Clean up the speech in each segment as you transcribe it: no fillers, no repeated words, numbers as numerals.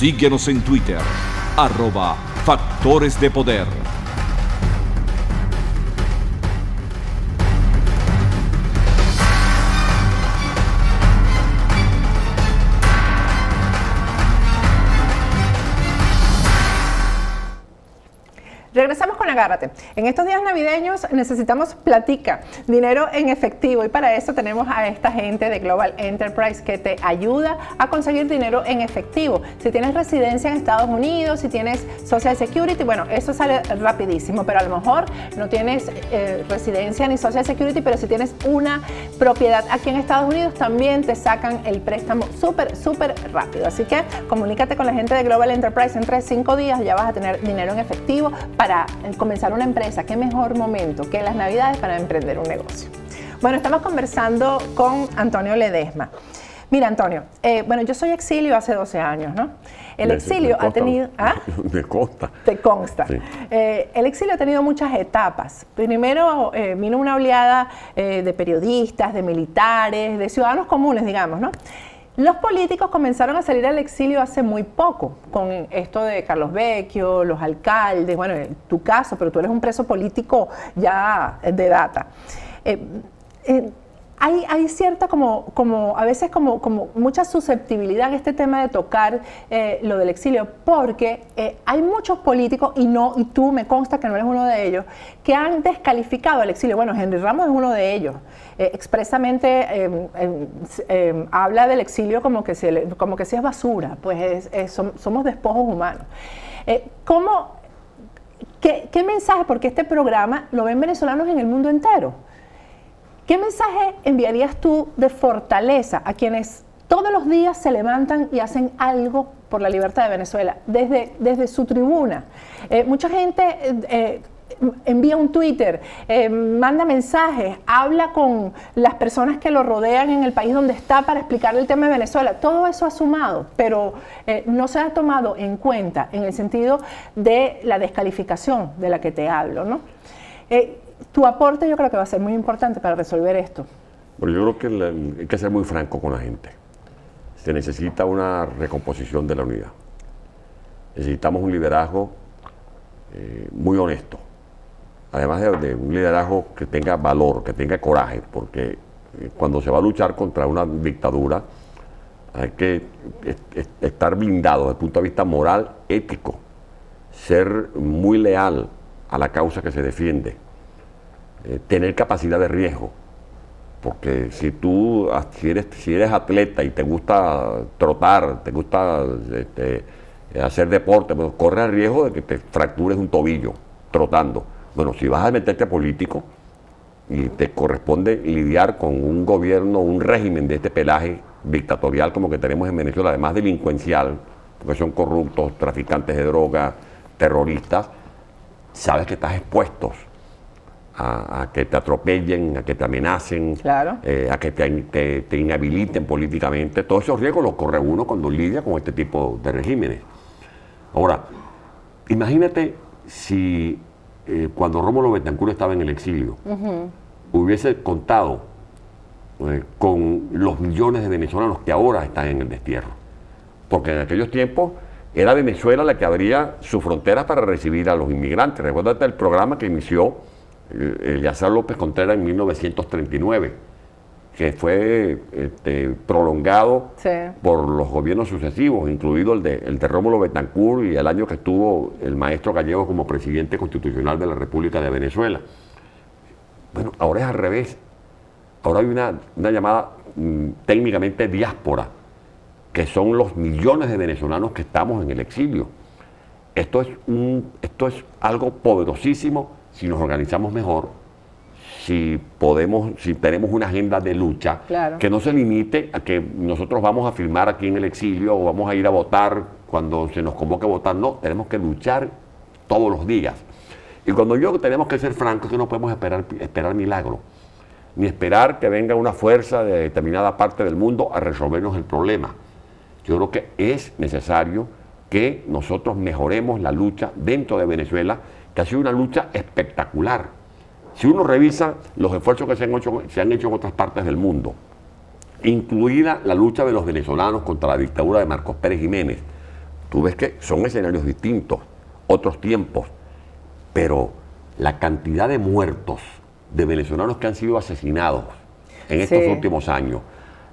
Síguenos en Twitter, @Factores de Poder. Regresamos con Agárrate. En estos días navideños necesitamos platica, dinero en efectivo, y para eso tenemos a esta gente de Global Enterprise que te ayuda a conseguir dinero en efectivo. Si tienes residencia en Estados Unidos, si tienes Social Security, bueno, eso sale rapidísimo, pero a lo mejor no tienes residencia ni Social Security, pero si tienes una propiedad aquí en Estados Unidos, también te sacan el préstamo súper rápido. Así que comunícate con la gente de Global Enterprise. En 5 días ya vas a tener dinero en efectivo para comenzar una empresa. Qué mejor momento que las Navidades para emprender un negocio. Bueno, estamos conversando con Antonio Ledesma. Mira, Antonio, bueno, yo soy exilio hace 12 años, ¿no? El exilio ha tenido... ¿Ah? Me consta. Te consta. Sí. El exilio ha tenido muchas etapas. Primero vino una oleada de periodistas, de militares, de ciudadanos comunes, digamos, ¿no? Los políticos comenzaron a salir al exilio hace muy poco, con esto de Carlos Vecchio, los alcaldes, bueno, en tu caso, pero tú eres un preso político ya de data. Hay cierta a veces mucha susceptibilidad en este tema de tocar lo del exilio, porque hay muchos políticos, y tú me consta que no eres uno de ellos, que han descalificado el exilio. Bueno, Henry Ramos es uno de ellos. Expresamente habla del exilio como que si es basura, pues somos despojos humanos. ¿Qué mensaje? Porque este programa lo ven venezolanos en el mundo entero. ¿Qué mensaje enviarías tú de fortaleza a quienes todos los días se levantan y hacen algo por la libertad de Venezuela desde su tribuna? Mucha gente envía un Twitter, manda mensajes, habla con las personas que lo rodean en el país donde está para explicarle el tema de Venezuela. Todo eso ha sumado, pero no se ha tomado en cuenta en el sentido de la descalificación de la que te hablo, ¿no? Tu aporte yo creo que va a ser muy importante para resolver esto. Bueno, yo creo que hay que ser muy franco con la gente. Se necesita una recomposición de la unidad. Necesitamos un liderazgo muy honesto. Además de un liderazgo que tenga valor, que tenga coraje, porque cuando se va a luchar contra una dictadura hay que estar blindado desde el punto de vista moral, ético, ser muy leal a la causa que se defiende. Tener capacidad de riesgo, porque si eres atleta y te gusta trotar, te gusta hacer deporte, pues corres el riesgo de que te fractures un tobillo trotando. Bueno, si vas a meterte a político y te corresponde lidiar con un gobierno, un régimen de este pelaje dictatorial como que tenemos en Venezuela, además delincuencial, porque son corruptos, traficantes de droga, terroristas, sabes que estás expuesto a que te atropellen, a que te amenacen, claro, a que te inhabiliten políticamente. Todos esos riesgos los corre uno cuando lidia con este tipo de regímenes. Ahora, imagínate si cuando Rómulo Betancourt estaba en el exilio, hubiese contado con los millones de venezolanos que ahora están en el destierro. Porque en aquellos tiempos era Venezuela la que abría sus fronteras para recibir a los inmigrantes. Recuérdate el programa que inició Eleazar López Contreras en 1939, que fue prolongado por los gobiernos sucesivos, incluido el de Rómulo Betancourt y el año que estuvo el maestro Gallego como presidente constitucional de la República de Venezuela. Bueno, ahora es al revés. Ahora hay una llamada técnicamente diáspora, que son los millones de venezolanos que estamos en el exilio. Esto es algo poderosísimo si nos organizamos mejor, si tenemos una agenda de lucha, claro, que no se limite a que nosotros vamos a firmar aquí en el exilio o vamos a ir a votar cuando se nos convoque a votar. No, tenemos que luchar todos los días. Y cuando yo tenemos que ser francos, que no podemos esperar milagros, ni esperar que venga una fuerza de determinada parte del mundo a resolvernos el problema. Yo creo que es necesario que nosotros mejoremos la lucha dentro de Venezuela, que ha sido una lucha espectacular. Si uno revisa los esfuerzos que se han hecho en otras partes del mundo, incluida la lucha de los venezolanos contra la dictadura de Marcos Pérez Jiménez, tú ves que son escenarios distintos, otros tiempos, pero la cantidad de muertos de venezolanos que han sido asesinados en estos últimos años,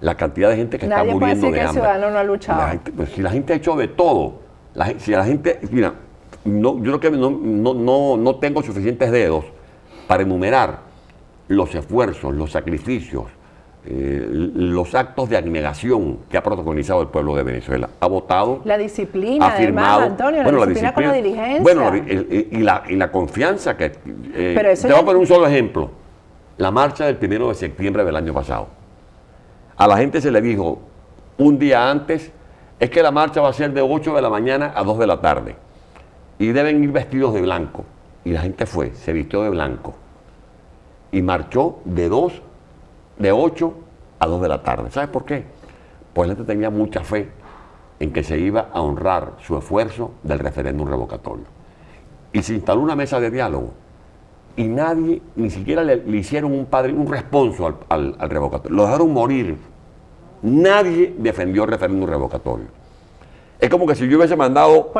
la cantidad de gente que está muriendo de hambre. Nadie puede decir que el ciudadano no ha luchado. Pues, si la gente ha hecho de todo, si la gente, mira, yo creo que no tengo suficientes dedos para enumerar los esfuerzos, los sacrificios, los actos de abnegación que ha protagonizado el pueblo de Venezuela. Ha votado, la disciplina, ha firmado, además, Antonio, la disciplina con la diligencia. Bueno, y la confianza que... Pero eso te voy a poner un solo ejemplo. La marcha del 1 de septiembre del año pasado. A la gente se le dijo un día antes, es que la marcha va a ser de 8 de la mañana a 2 de la tarde. Y deben ir vestidos de blanco. Y la gente fue, se vistió de blanco. Y marchó de 8 a 2 de la tarde. ¿Sabes por qué? Pues la gente tenía mucha fe en que se iba a honrar su esfuerzo del referéndum revocatorio. Y se instaló una mesa de diálogo. Y nadie, ni siquiera le hicieron un responso al revocatorio. Lo dejaron morir. Nadie defendió el referéndum revocatorio. Es como que si yo hubiese mandado,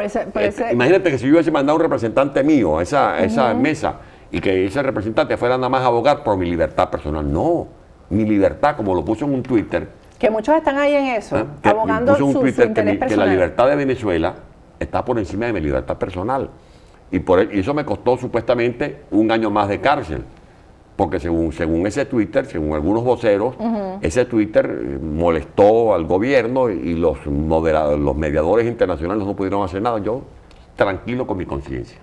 imagínate que si yo hubiese mandado un representante mío a esa mesa y que ese representante fuera nada más a abogar por mi libertad personal. No, mi libertad, como lo puso en un Twitter. Que muchos están ahí en eso, abogando puso un su Twitter interés personal. Que la libertad de Venezuela está por encima de mi libertad personal. Y eso me costó supuestamente 1 año más de cárcel. Porque según ese Twitter, según algunos voceros, ese Twitter molestó al gobierno y los mediadores internacionales no pudieron hacer nada. Yo tranquilo con mi conciencia.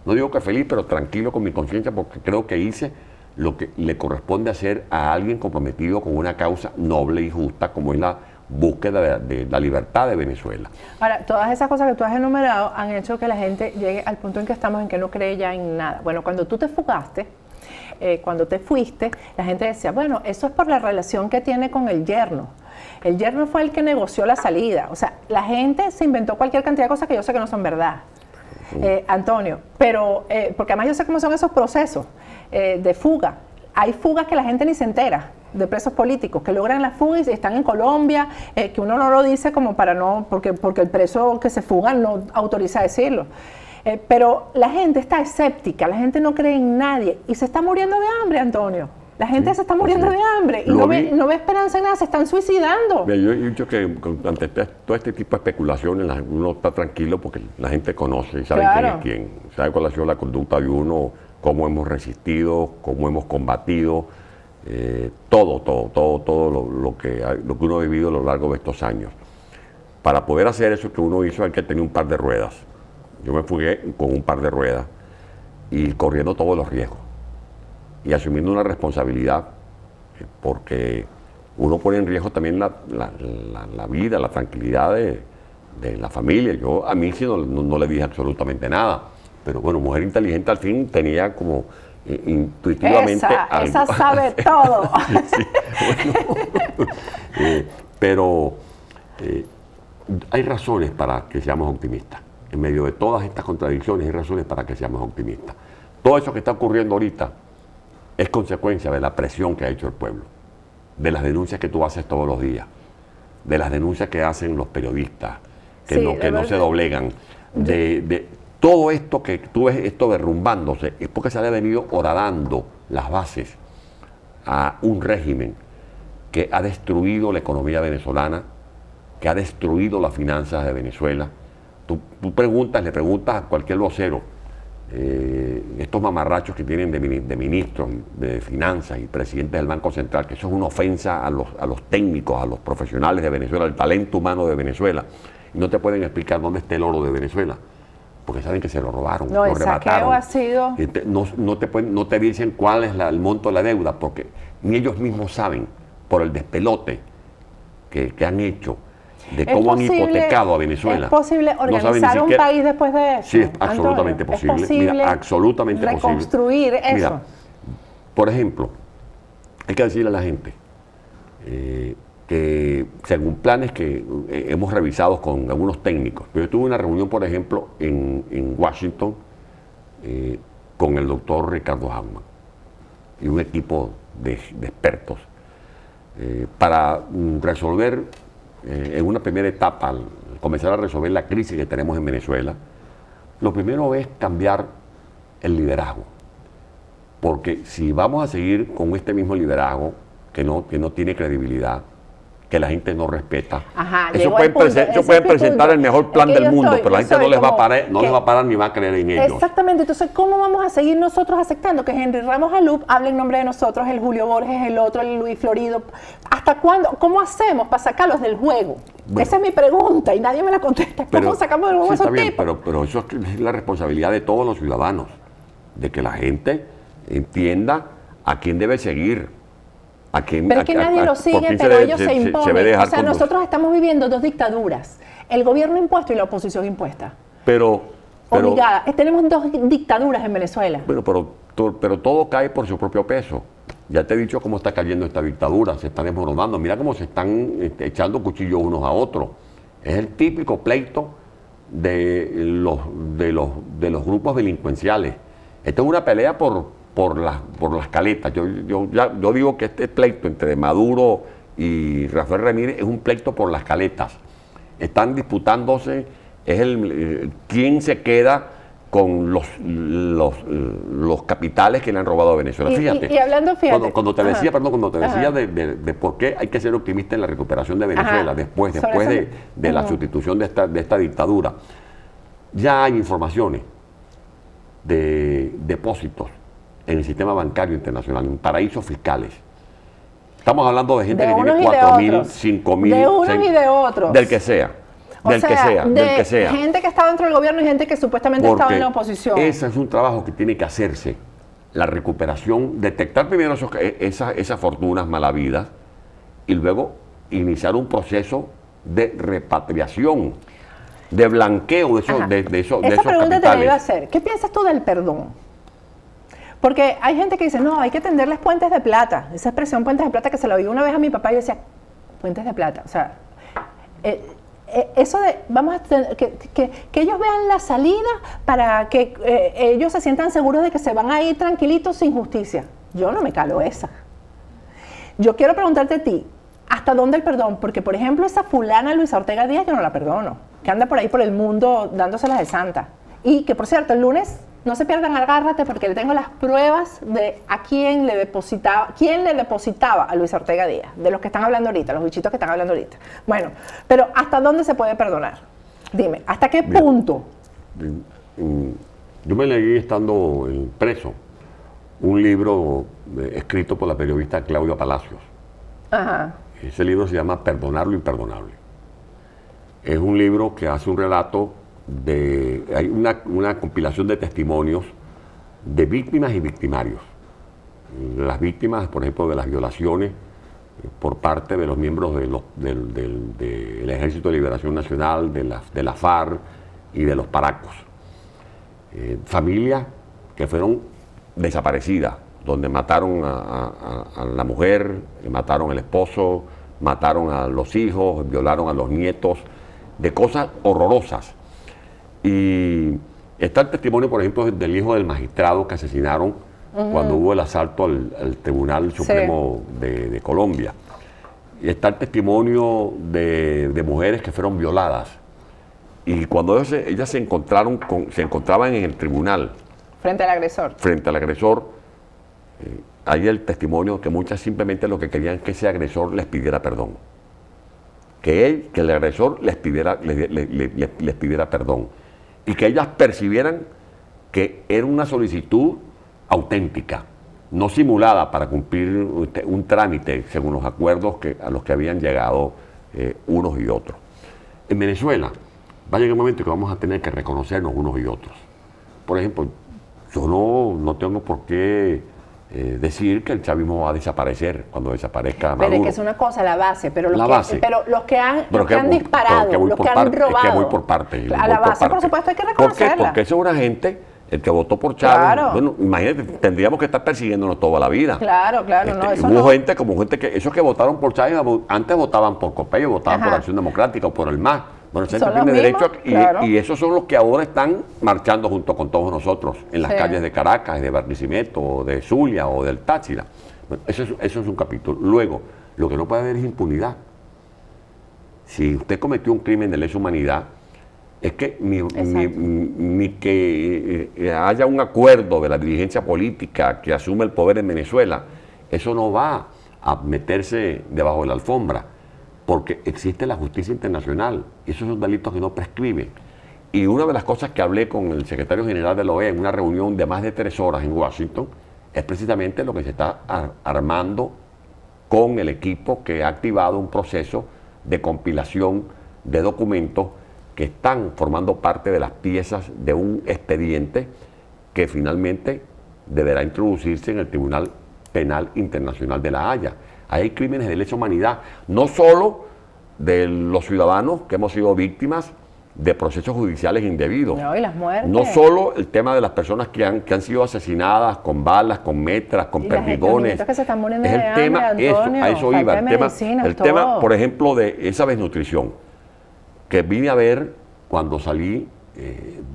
No digo que feliz, pero tranquilo con mi conciencia porque creo que hice lo que le corresponde hacer a alguien comprometido con una causa noble y justa como es la búsqueda de la libertad de Venezuela. Ahora, todas esas cosas que tú has enumerado han hecho que la gente llegue al punto en que estamos, en que no cree ya en nada. Bueno, cuando tú te fugaste, cuando te fuiste, la gente decía, bueno, eso es por la relación que tiene con el yerno. El yerno fue el que negoció la salida. O sea, la gente se inventó cualquier cantidad de cosas que yo sé que no son verdad, Antonio. Pero, porque además yo sé cómo son esos procesos de fuga. Hay fugas que la gente ni se entera, de presos políticos, que logran la fuga y están en Colombia, que uno no lo dice como para no, porque el preso que se fuga no autoriza decirlo. Pero la gente está escéptica, la gente no cree en nadie y se está muriendo de hambre, Antonio. La gente se está muriendo de hambre y no ve esperanza en nada, se están suicidando. Mira, yo he dicho que ante todo este tipo de especulaciones uno está tranquilo porque la gente conoce y sabe quién es quién, sabe cuál ha sido la conducta de uno, cómo hemos resistido, cómo hemos combatido, todo lo que uno ha vivido a lo largo de estos años. Para poder hacer eso que uno hizo hay que tener un par de ruedas. Yo me fugué con un par de ruedas y corriendo todos los riesgos y asumiendo una responsabilidad porque uno pone en riesgo también la vida, la tranquilidad de la familia. Yo a mí sí no le dije absolutamente nada, pero bueno, mujer inteligente al fin tenía como intuitivamente esa sabe todo. Sí, bueno, pero hay razones para que seamos optimistas. En medio de todas estas contradicciones hay razones para que seamos optimistas. Todo eso que está ocurriendo ahorita es consecuencia de la presión que ha hecho el pueblo, de las denuncias que tú haces todos los días, de las denuncias que hacen los periodistas, que no se doblegan, de todo esto que tú ves esto derrumbándose, es porque se le ha venido horadando las bases a un régimen que ha destruido la economía venezolana, que ha destruido las finanzas de Venezuela. Tú le preguntas a cualquier vocero, estos mamarrachos que tienen de ministros, de finanzas y presidentes del Banco Central, que eso es una ofensa a los técnicos, a los profesionales de Venezuela, al talento humano de Venezuela, y no te pueden explicar dónde está el oro de Venezuela, porque saben que se lo robaron, lo arrebataron. Ha sido... No te dicen cuál es el monto de la deuda, porque ni ellos mismos saben, por el despelote que han hecho, de cómo han hipotecado a Venezuela. ¿Es posible organizar un país después de eso? Sí, es absolutamente posible. ¿Es posible mira, absolutamente reconstruir posible. eso? Mira, por ejemplo, hay que decirle a la gente que según planes que hemos revisado con algunos técnicos, yo tuve una reunión, por ejemplo, en Washington con el doctor Ricardo Haumann y un equipo de expertos para resolver en una primera etapa, comenzar a resolver la crisis que tenemos en Venezuela, lo primero es cambiar el liderazgo. Porque si vamos a seguir con este mismo liderazgo que no tiene credibilidad, que la gente no respeta, Ajá, ellos pueden presentar el mejor plan del mundo, pero la gente no les va a parar ni va a creer en ellos. Exactamente, entonces ¿cómo vamos a seguir nosotros aceptando que Henry Ramos Alup hable en nombre de nosotros, el Julio Borges, el otro, el Luis Florido? ¿Hasta cuándo? ¿Cómo hacemos para sacarlos del juego? Bueno, esa es mi pregunta y nadie me la contesta. ¿Cómo sacamos del juego a esos tipos? Pero eso es la responsabilidad de todos los ciudadanos, de que la gente entienda a quién debe seguir. Pero es que nadie lo sigue, pero ellos se imponen. O sea, nosotros estamos viviendo dos dictaduras. El gobierno impuesto y la oposición impuesta. Obligada. Tenemos dos dictaduras en Venezuela. Pero todo cae por su propio peso. Ya te he dicho cómo está cayendo esta dictadura. Se están desmoronando. Mira cómo se están echando cuchillos unos a otros. Es el típico pleito de los grupos delincuenciales. Esta es una pelea por las caletas. Yo digo que este pleito entre Maduro y Rafael Ramírez es un pleito por las caletas. Están disputándose quién se queda con los capitales que le han robado a Venezuela. Fíjate, cuando te decía de por qué hay que ser optimista en la recuperación de Venezuela después de la sustitución de esta dictadura, ya hay informaciones de depósitos en el sistema bancario internacional, en paraísos fiscales. Estamos hablando de gente que tiene 4.000, 5.000... De unos y de otros. Del que sea. Del que sea. Gente que está dentro del gobierno y gente que supuestamente estaba en la oposición. Ese es un trabajo que tiene que hacerse. La recuperación, detectar primero esas fortunas malavidas y luego iniciar un proceso de repatriación, de blanqueo de esos capitales. Esa pregunta te la iba a hacer. ¿Qué piensas tú del perdón? Porque hay gente que dice, no, hay que tenderles puentes de plata. Esa expresión, puentes de plata, que se la oí una vez a mi papá y yo decía, puentes de plata. O sea, eso de, vamos a tener, que ellos vean la salida para que ellos se sientan seguros de que se van a ir tranquilitos sin justicia. Yo no me calo esa. Yo quiero preguntarte a ti, ¿hasta dónde el perdón? Porque, por ejemplo, esa fulana Luisa Ortega Díaz, yo no la perdono. Que anda por ahí por el mundo dándoselas de santa. Y que, por cierto, el lunes... No se pierdan, agárrate, porque le tengo las pruebas de a quién le depositaba a Luis Ortega Díaz, de los que están hablando ahorita, los bichitos que están hablando ahorita. Bueno, pero ¿hasta dónde se puede perdonar? Dime, ¿hasta qué punto? Yo me leí, estando preso, un libro escrito por la periodista Claudia Palacios. Ajá. Ese libro se llama Perdonar lo imperdonable. Es un libro que hace un relato hay una compilación de testimonios de víctimas y victimarios. Las víctimas, por ejemplo, de las violaciones por parte de los miembros del Ejército de Liberación Nacional, de la FARC y de los Paracos. Familias que fueron desaparecidas, donde mataron a la mujer, mataron al esposo, mataron a los hijos, violaron a los nietos, de cosas horrorosas. Y está el testimonio, por ejemplo, del hijo del magistrado que asesinaron cuando hubo el asalto al Tribunal Supremo de Colombia. Y está el testimonio de mujeres que fueron violadas. Y cuando ellas se encontraban en el tribunal. Frente al agresor. Frente al agresor, hay el testimonio que muchas simplemente lo que querían es que ese agresor les pidiera perdón. Que el agresor les pidiera perdón. Y que ellas percibieran que era una solicitud auténtica, no simulada para cumplir un trámite según los acuerdos a los que habían llegado unos y otros. En Venezuela va a llegar un momento que vamos a tener que reconocernos unos y otros. Por ejemplo, yo no tengo por qué decir que el chavismo va a desaparecer cuando desaparezca Maduro. Pero es que es una cosa, la base, pero los que han disparado, los que han robado. Es que voy por parte. A la base, por supuesto, hay que reconocerla. ¿Por qué? Porque eso es una gente, el que votó por Chávez. Claro. Bueno, imagínate, tendríamos que estar persiguiéndonos toda la vida. Claro, no, eso hubo no. gente que esos que votaron por Chávez antes votaban por Copello, votaban por Acción Democrática o por el MAS. Bueno, el centro tiene derecho y esos son los que ahora están marchando junto con todos nosotros en las calles de Caracas, de Barquisimeto, o de Zulia o del Táchira. Bueno, eso es un capítulo. Luego, lo que no puede haber es impunidad. si usted cometió un crimen de lesa humanidad, es que ni que haya un acuerdo de la dirigencia política que asume el poder en Venezuela, eso no va a meterse debajo de la alfombra, porque existe la justicia internacional y esos son delitos que no prescriben. Y una de las cosas que hablé con el secretario general de la OEA en una reunión de más de 3 horas en Washington es precisamente lo que se está armando con el equipo que ha activado un proceso de compilación de documentos que están formando parte de las piezas de un expediente que finalmente deberá introducirse en el Tribunal Penal Internacional de La Haya. Hay crímenes de lesa humanidad, no solo de los ciudadanos que hemos sido víctimas de procesos judiciales indebidos. No, y las muertes. No solo el tema de las personas que han sido asesinadas con balas, con metras, con perdigones. Que se están muriendo es el tema, Antonio, a eso iba. El tema, por ejemplo, de esa desnutrición, que vine a ver cuando salí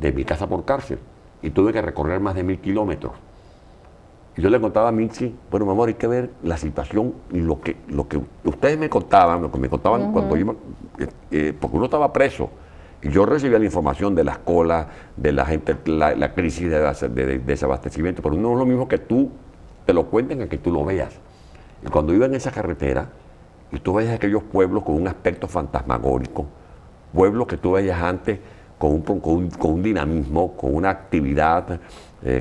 de mi casa por cárcel y tuve que recorrer más de 1000 kilómetros. Y yo le contaba a Mitzi, bueno, mi amor, hay que ver la situación y lo que ustedes me contaban, lo que me contaban cuando iba, porque uno estaba preso. Y yo recibía la información de las colas, de la gente, la crisis de desabastecimiento, pero no es lo mismo que tú te lo cuenten a que tú lo veas. Y cuando iba en esa carretera, y tú veías aquellos pueblos con un aspecto fantasmagórico, pueblos que tú veías antes con un dinamismo, con una actividad,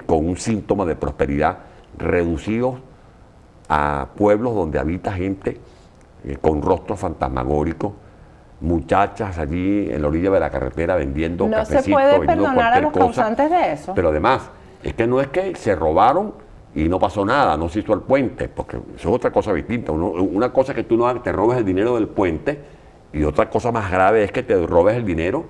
con un síntoma de prosperidad, reducidos a pueblos donde habita gente con rostros fantasmagóricos, muchachas allí en la orilla de la carretera vendiendo cafecito, no se puede perdonar a los causantes de eso. Pero además, es que no es que se robaron y no pasó nada, no se hizo el puente, porque eso es otra cosa distinta. Una cosa es que tú no te robes el dinero del puente y otra cosa más grave es que te robes el dinero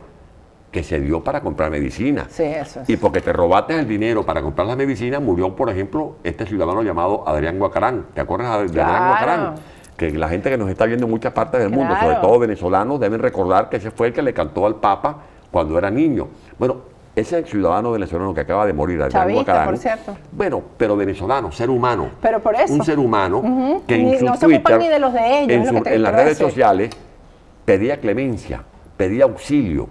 que se dio para comprar medicina. Sí, eso es. Y porque te robaste el dinero para comprar las medicinas, murió, por ejemplo, este ciudadano llamado Adrián Guacarán. ¿Te acuerdas de Adrián Guacarán? Que la gente que nos está viendo en muchas partes del mundo, sobre todo venezolanos, deben recordar que ese fue el que le cantó al Papa cuando era niño. Bueno, ese ciudadano venezolano que acaba de morir, Adrián Guacarán, por cierto. Bueno, pero venezolano, ser humano. Pero por eso. Un ser humano que en su no se Twitter, ocupan ni de los de ellos, en las redes sociales, pedía clemencia, pedía auxilio,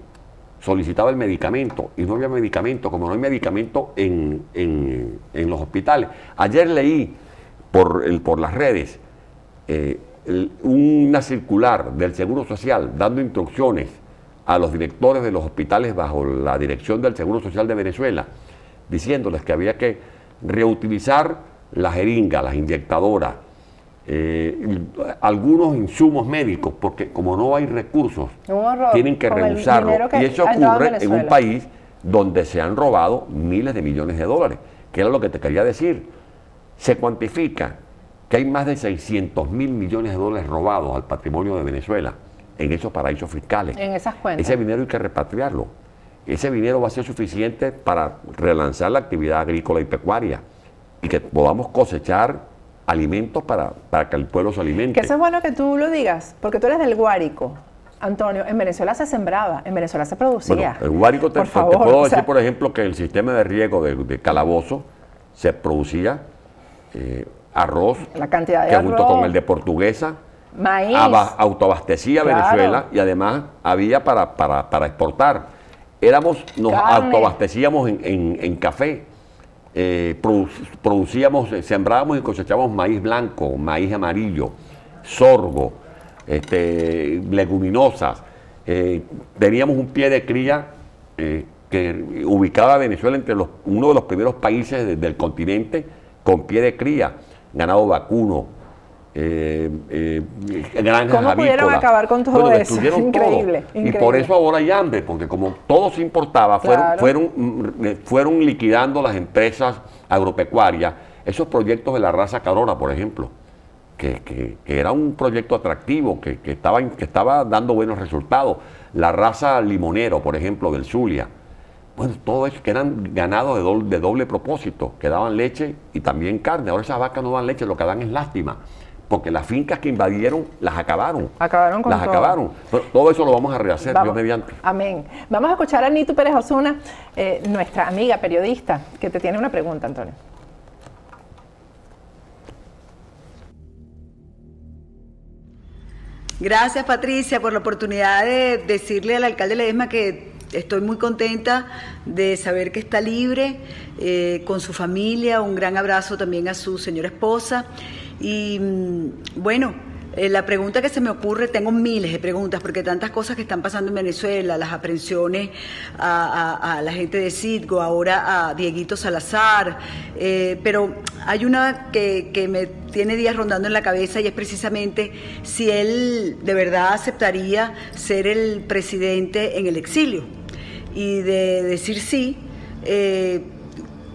solicitaba el medicamento, y no había medicamento, como no hay medicamento en los hospitales. Ayer leí por las redes una circular del Seguro Social dando instrucciones a los directores de los hospitales bajo la dirección del Seguro Social de Venezuela, diciéndoles que había que reutilizar la jeringa, las inyectadoras, algunos insumos médicos, porque como no hay recursos, tienen que reusarlo. Y eso ocurre en un país donde se han robado miles de millones de dólares, que era lo que te quería decir. Se cuantifica que hay más de 600.000 millones de dólares robados al patrimonio de Venezuela en esos paraísos fiscales. En esas cuentas. Ese dinero hay que repatriarlo. Ese dinero va a ser suficiente para relanzar la actividad agrícola y pecuaria y que podamos cosechar alimentos para que el pueblo se alimente. Que eso es bueno que tú lo digas, porque tú eres del Guárico. Antonio, en Venezuela se sembraba, en Venezuela se producía. Bueno, el Guárico te puedo decir, por ejemplo, que el sistema de riego de Calabozo se producía arroz, la cantidad de que arroz, junto con el de Portuguesa, maíz, autoabastecía a Venezuela y además había para exportar. Nos autoabastecíamos en café, producíamos, sembrábamos y cosechábamos maíz blanco, maíz amarillo, sorgo, leguminosas. Teníamos un pie de cría que ubicaba a Venezuela entre uno de los primeros países del continente con pie de cría, ganado vacuno, granjas ¿Cómo pudieron avícolas? acabar con todo eso? Increíble, todo. Y por eso ahora hay hambre, porque como todo se importaba, fueron liquidando las empresas agropecuarias, esos proyectos de la raza Carora, por ejemplo, que era un proyecto atractivo, que estaba dando buenos resultados. La raza Limonero, por ejemplo, del Zulia. Bueno, todo eso que eran ganados de doble propósito, que daban leche y también carne. Ahora esas vacas no dan leche, lo que dan es lástima, porque las fincas que invadieron las acabaron. Acabaron con todo. Acabaron. Pero todo eso lo vamos a rehacer, Dios mediante. Amén. Vamos a escuchar a Nitu Pérez Osuna, nuestra amiga periodista, que te tiene una pregunta, Antonio. Gracias, Patricia, por la oportunidad de decirle al alcalde Ledesma que estoy muy contenta de saber que está libre con su familia. Un gran abrazo también a su señora esposa. Y bueno, la pregunta que se me ocurre, tengo miles de preguntas, porque tantas cosas que están pasando en Venezuela, las aprehensiones a la gente de Citgo, ahora a Dieguito Salazar, pero hay una que me tiene días rondando en la cabeza y es precisamente si él de verdad aceptaría ser el presidente en el exilio. Y de decir sí,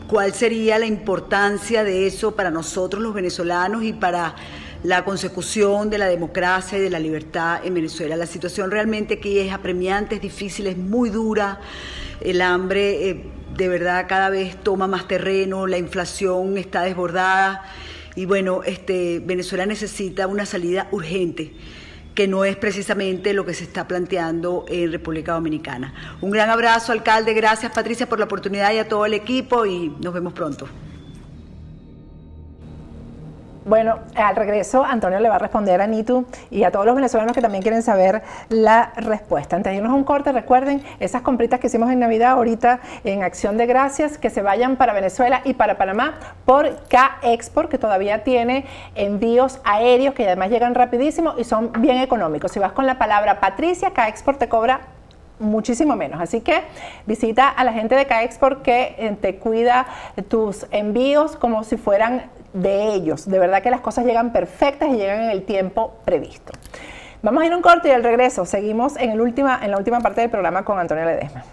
¿cuál sería la importancia de eso para nosotros los venezolanos y para la consecución de la democracia y de la libertad en Venezuela? La situación realmente aquí es apremiante, es difícil, es muy dura. El hambre de verdad cada vez toma más terreno, la inflación está desbordada y bueno, Venezuela necesita una salida urgente, que no es precisamente lo que se está planteando en República Dominicana. Un gran abrazo, alcalde. Gracias, Patricia, por la oportunidad y a todo el equipo y nos vemos pronto. Bueno, al regreso Antonio le va a responder a Nitu y a todos los venezolanos que también quieren saber la respuesta. Antes de irnos a un corte, recuerden esas compritas que hicimos en Navidad ahorita en Acción de Gracias, que se vayan para Venezuela y para Panamá por K-Export, que todavía tiene envíos aéreos que además llegan rapidísimo y son bien económicos. Si vas con la palabra Patricia, K-Export te cobra muchísimo menos, así que visita a la gente de K-Export que te cuida tus envíos como si fueran de ellos. De verdad que las cosas llegan perfectas y llegan en el tiempo previsto. Vamos a ir a un corte y al regreso seguimos en la última parte del programa con Antonio Ledesma.